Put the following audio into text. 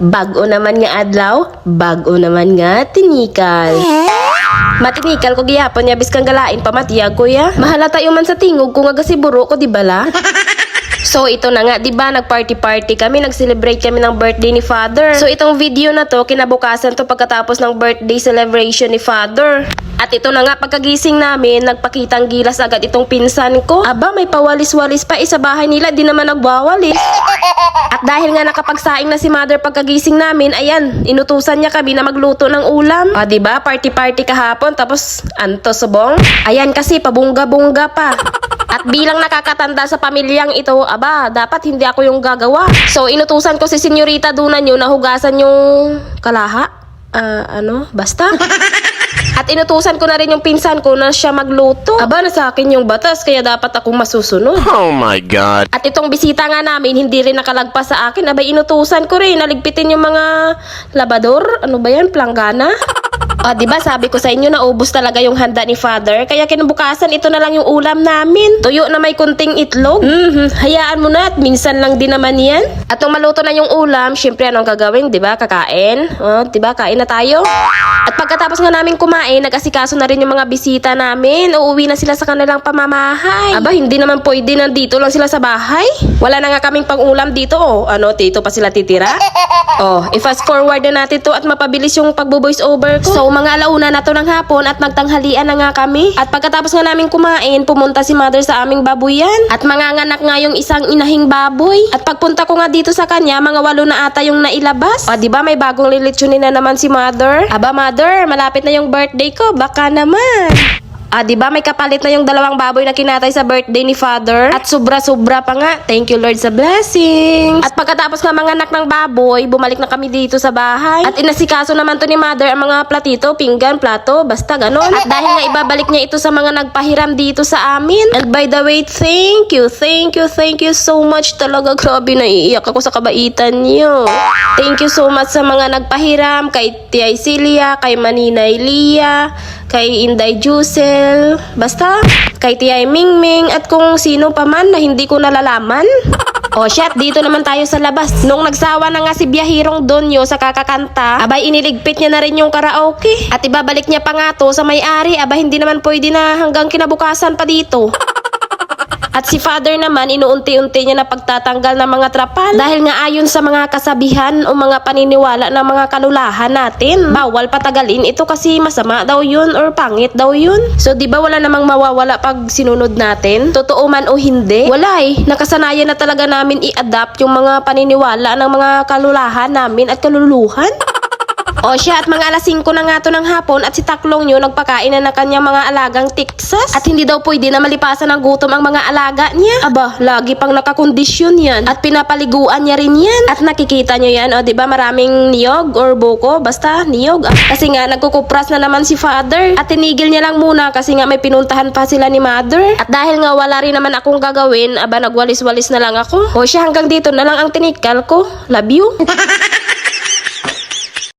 Bag-o naman nga adlaw, bag-o naman nga tinikal. Matinikal ko gihapon niya biskang galain pamatiyag ko ya. Mahalata yung man sa tingog ko nga gasiburo ko di bala. So ito na nga, 'di ba, nag-party kami, nag-celebrate kami ng birthday ni Father. So itong video na to, kinabukasan to pagkatapos ng birthday celebration ni Father. At ito na nga, pagkagising namin, nagpakitang gilas agad itong pinsan ko. Aba, may pawalis-walis pa sa bahay nila, di naman nagwawalis. At dahil nga nakapagsaing na si Mother pagkagising namin, ayan, inutusan niya kami na magluto ng ulam. Ah, 'di ba? Party kahapon, tapos anto subong. Ayan kasi pabungga-bungga pa. At bilang nakakatanda sa pamilyang ito, aba, dapat hindi ako yung gagawa. So, inutusan ko si Senyorita Dunan yun na hugasan yung kalaha. Basta. At inutusan ko na rin yung pinsan ko na siya magluto. Aba, nasa akin yung batas, kaya dapat akong masusunod. Oh my God. At itong bisita nga namin, hindi rin nakalagpas sa akin. Aba, inutusan ko rin, naligpitin yung mga labador. Ano ba yan? Planggana? Diba sabi ko sa inyo na ubos talaga yung handa ni Father. Kaya kinabukasan ito na lang yung ulam namin. Tuyo na may kunting itlog. Hayaan mo na at minsan lang din naman yan. At nung maluto na yung ulam, syempre anong gagawin, diba? Kakain. Diba? Kain na tayo. At pagkatapos nga namin kumain, nag-asikaso na rin yung mga bisita namin. Uuwi na sila sa kanilang pamamahay. Aba, hindi naman pwede nandito lang sila sa bahay. Wala na nga kaming pang-ulam dito. Dito pa sila titira? I-fast forward na natin to at mapabilis yung pagbo-voice over ko. So, mga alauna na to ng hapon at magtanghalian na nga kami. At pagkatapos nga namin kumain, pumunta si Mother sa aming babuyan. At manganganak nga yung isang inahing baboy. At pagpunta ko nga dito sa kanya, mga 8 na ata yung nailabas. Diba may bagong lilitsunin na naman si Mother? Aba, Mother, malapit na yung birthday ko. Baka naman. Diba may kapalit na yung 2 baboy na kinatay sa birthday ni Father? At sobra-sobra pa nga. Thank you Lord sa blessings. At pagkatapos nga manganak ng baboy, bumalik na kami dito sa bahay. At inasikaso naman to ni Mother ang mga platito, pinggan, plato, basta ganon. At dahil nga ibabalik niya ito sa mga nagpahiram dito sa amin. And by the way, thank you so much talaga. Grabe, naiiyak ako sa kabaitan niyo. Thank you so much sa mga nagpahiram, kay Tiay Celia, kay Maninay Lia, kay Inday Jusel, basta kay Tiyay Mingming at kung sino pa man na hindi ko nalalaman. Shit, dito naman tayo sa labas. Nung nagsawa na nga si Biyahirong Donyo sa kakakanta, abay iniligpit niya na rin yung karaoke. At ibabalik niya pa nga to sa may-ari, abay hindi naman pwede na hanggang kinabukasan pa dito. At si Father naman, inuunti-unti niya na pagtatanggal ng mga trapal. Dahil nga ayon sa mga kasabihan o mga paniniwala ng mga kalulahan natin, bawal patagalin ito kasi masama daw yun or pangit daw yun. So di ba wala namang mawawala pag sinunod natin? Totoo man o hindi? Wala nakasanayan na talaga namin i-adapt yung mga paniniwala ng mga kalulahan namin at kaluluhan. At mga alas 5 na nga to ng hapon at si Taklong nyo nagpakain na ng kanyang mga alagang Texas. At hindi daw pwede na malipasan ng gutom ang mga alaga niya. Aba, lagi pang nakakondisyon yan. At pinapaliguan niya rin yan. At nakikita nyo yan, diba maraming niyog or buko, basta niyog. Kasi nga nagkukupras na naman si Father. At tinigil niya lang muna kasi nga may pinuntahan pa sila ni Mother. At dahil nga wala rin naman akong gagawin, aba nagwalis-walis na lang ako. Hanggang dito na lang ang tinikal ko. Love you.